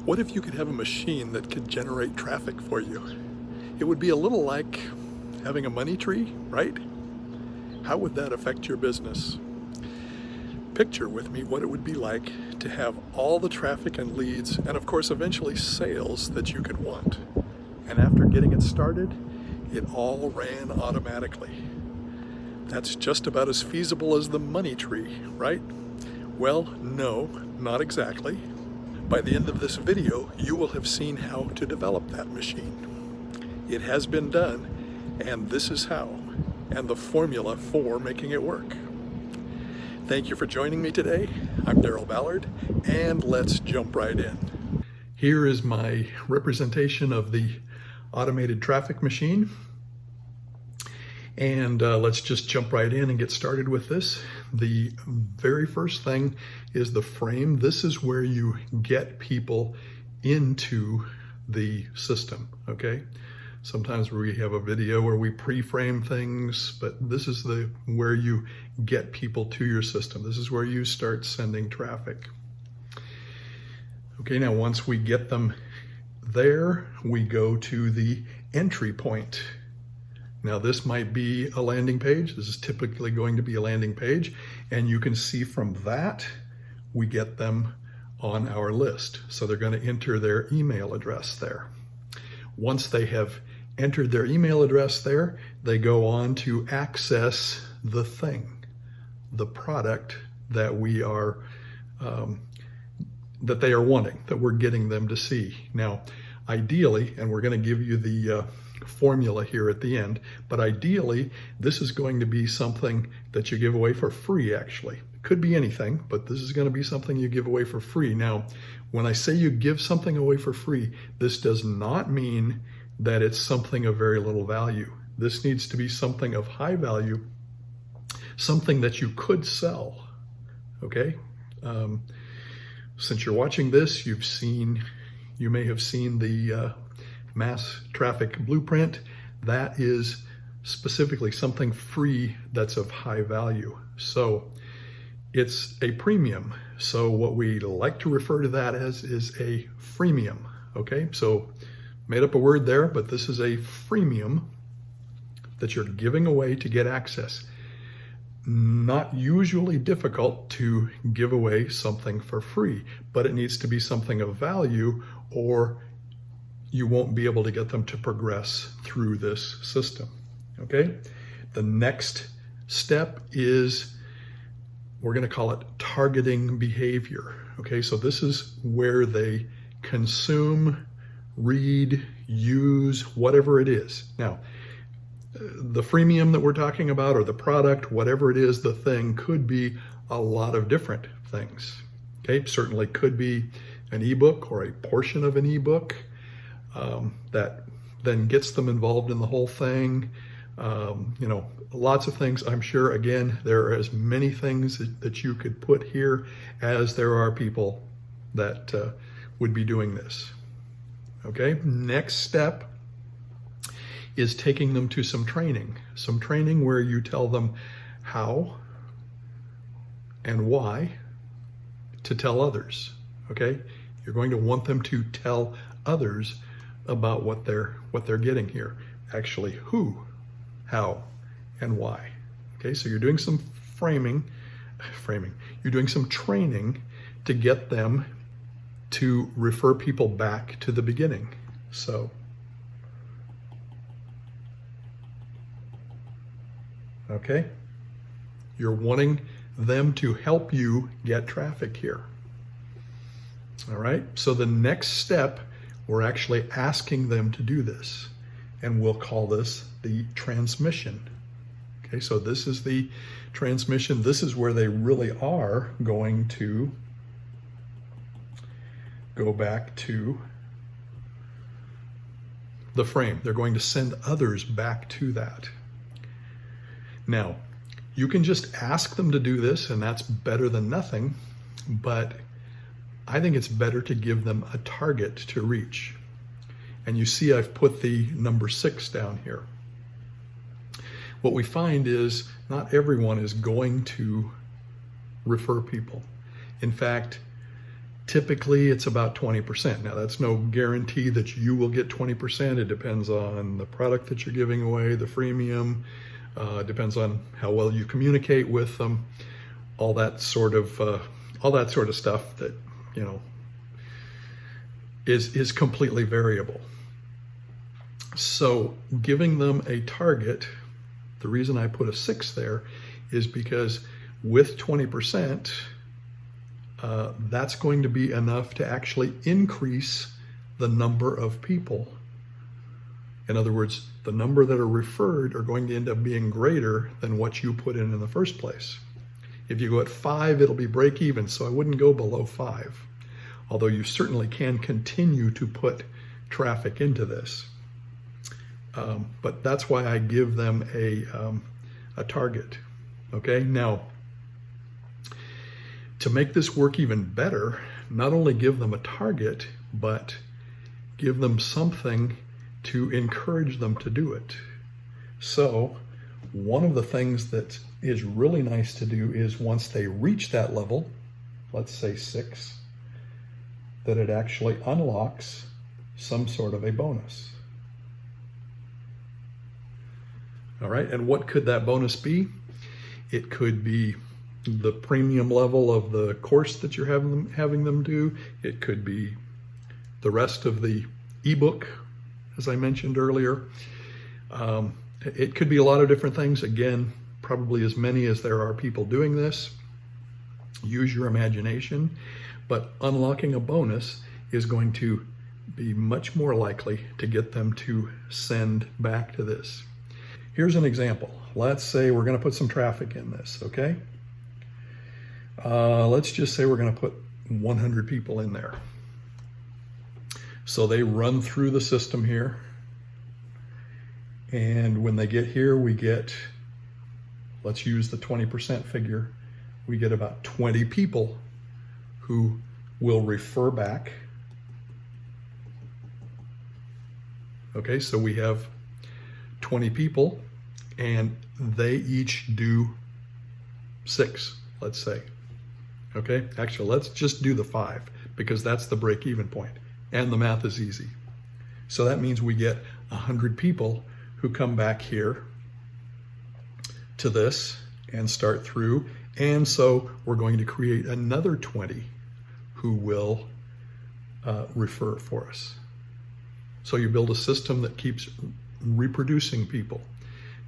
What if you could have a machine that could generate traffic for you? It would be a little like having a money tree, right? How would that affect your business? Picture with me what it would be like to have all the traffic and leads, and of course eventually sales that you could want. And after getting it started, it all ran automatically. That's just about as feasible as the money tree, right? Well, no, not exactly. By the end of this video, you will have seen how to develop that machine. It has been done, and this is how, and the formula for making it work. Thank you for joining me today. I'm Daryl Ballard, and let's jump right in. Here is my representation of the automated traffic machine. And let's just jump right in and get started with this. The very first thing is the frame. This is where you get people into the system, okay? Sometimes we have a video where we pre-frame things, but this is where you get people to your system. This is where you start sending traffic. Okay, now once we get them there, we go to the entry point. Now this might be a landing page. This is typically going to be a landing page, and you can see from that we get them on our list. So they're going to enter their email address there. Once they have entered their email address there, they go on to access the thing, the product that we are that they are wanting, that we're getting them to see. Now, ideally, and we're going to give you the formula here at the end, but ideally this is going to be something that you give away for free. Actually, it could be anything, but this is going to be something you give away for free. Now, when I say you give something away for free, this does not mean that it's something of very little value. This needs to be something of high value, something that you could sell. Okay, since you're watching this, you may have seen the mass traffic blueprint. That is specifically something free that's of high value. So it's a premium. So what we like to refer to that as is a freemium. Okay, so made up a word there, but this is a freemium that you're giving away to get access. Not usually difficult to give away something for free, but it needs to be something of value, or you won't be able to get them to progress through this system, okay? The next step is, we're gonna call it targeting behavior, okay? So this is where they consume, read, use, whatever it is. Now, the freemium that we're talking about, or the product, whatever it is, the thing could be a lot of different things, okay? Certainly could be an ebook or a portion of an ebook, that then gets them involved in the whole thing. You know, lots of things. I'm sure, again, there are as many things that you could put here as there are people that would be doing this. Okay, next step is taking them to some training where you tell them how and why to tell others. Okay, you're going to want them to tell others about what they're getting here. Actually, who, how, and why. Okay, so you're doing some framing. You're doing some training to get them to refer people back to the beginning. So, okay, you're wanting them to help you get traffic here. All right, so the next step, we're actually asking them to do this, and we'll call this the transmission. Okay, so this is the transmission. This is where they really are going to go back to the frame. They're going to send others back to that. Now, you can just ask them to do this, and that's better than nothing, but I think it's better to give them a target to reach. And you see I've put the number 6 down here. What we find is not everyone is going to refer people. In fact, Typically, it's about 20%. Now, that's no guarantee that you will get 20%. It depends on the product that you're giving away, the freemium. Depends on how well you communicate with them. All that sort of stuff that, you know, is completely variable. So giving them a target, the reason I put a 6 there is because with 20%, that's going to be enough to actually increase the number of people. In other words, the number that are referred are going to end up being greater than what you put in the first place. If you go at 5, it'll be break even, so I wouldn't go below 5. Although you certainly can continue to put traffic into this. But that's why I give them a target. Okay, now, to make this work even better, not only give them a target, but give them something to encourage them to do it. So one of the things that is really nice to do is once they reach that level, let's say 6, that it actually unlocks some sort of a bonus. All right, and what could that bonus be? It could be the premium level of the course that you're having them do. It could be the rest of the ebook, as I mentioned earlier. It could be a lot of different things. Again, probably as many as there are people doing this. Use your imagination, but unlocking a bonus is going to be much more likely to get them to send back to this. Here's an example. Let's say we're going to put some traffic in this, okay? Let's just say we're going to put 100 people in there. So they run through the system here. And when they get here, we get, let's use the 20% figure, we get about 20 people who will refer back. Okay, so we have 20 people and they each do 6, let's say. Okay, actually, let's just do the 5 because that's the break-even point and the math is easy. So that means we get 100 people who come back here to this and start through. And so we're going to create another 20 who will refer for us. So you build a system that keeps reproducing people.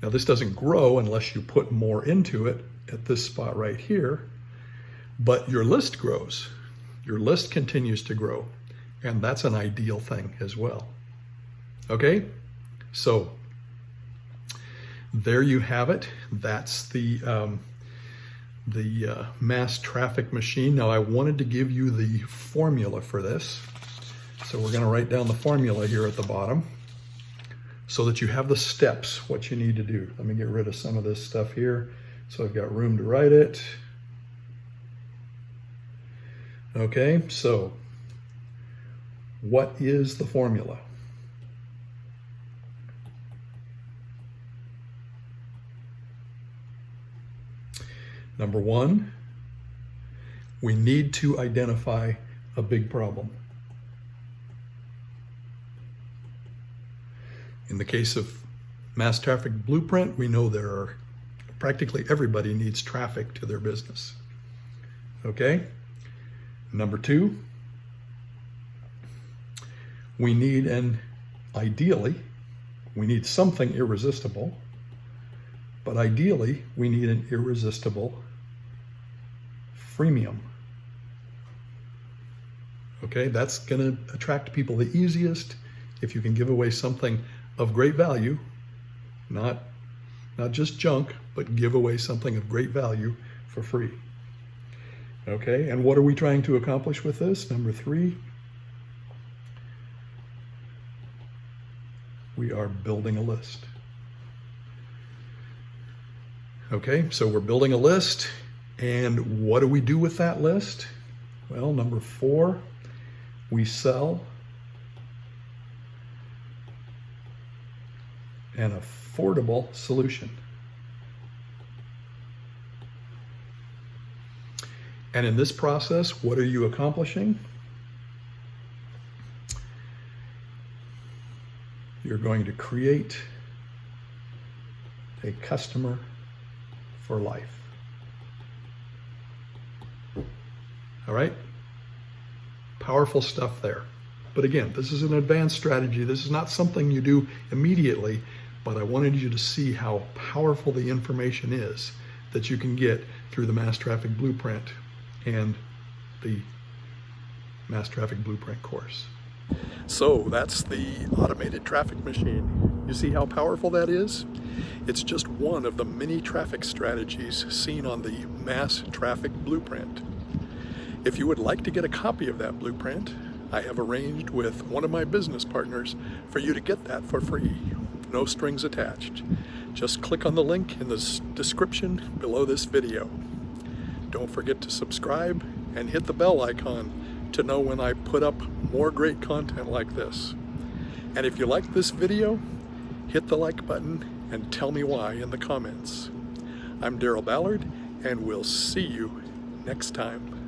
Now this doesn't grow unless you put more into it at this spot right here, but your list grows. Your list continues to grow, and that's an ideal thing as well. Okay, so there you have it. That's the mass traffic machine. Now I wanted to give you the formula for this. So we're going to write down the formula here at the bottom so that you have the steps, what you need to do. Let me get rid of some of this stuff here so I've got room to write it. Okay, so what is the formula? Number 1, we need to identify a big problem. In the case of Mass Traffic Blueprint, we know there are practically everybody needs traffic to their business. Okay? Number 2, we need ideally, we need something irresistible, but ideally we need an irresistible freemium. Okay, that's going to attract people the easiest if you can give away something of great value, not just junk, but give away something of great value for free. Okay, and what are we trying to accomplish with this? Number 3, we are building a list. Okay, so we're building a list, and what do we do with that list? Well, number 4, we sell an affordable solution. And in this process, what are you accomplishing? You're going to create a customer for life. All right? Powerful stuff there. But again, this is an advanced strategy. This is not something you do immediately, but I wanted you to see how powerful the information is that you can get through the Mass Traffic Blueprint and the Mass Traffic Blueprint course. So that's the automated traffic machine. You see how powerful that is? It's just one of the many traffic strategies seen on the Mass Traffic Blueprint. If you would like to get a copy of that blueprint, I have arranged with one of my business partners for you to get that for free. No strings attached. Just click on the link in the description below this video. Don't forget to subscribe and hit the bell icon to know when I put up more great content like this. And if you like this video, hit the like button and tell me why in the comments. I'm Daryl Ballard, and we'll see you next time.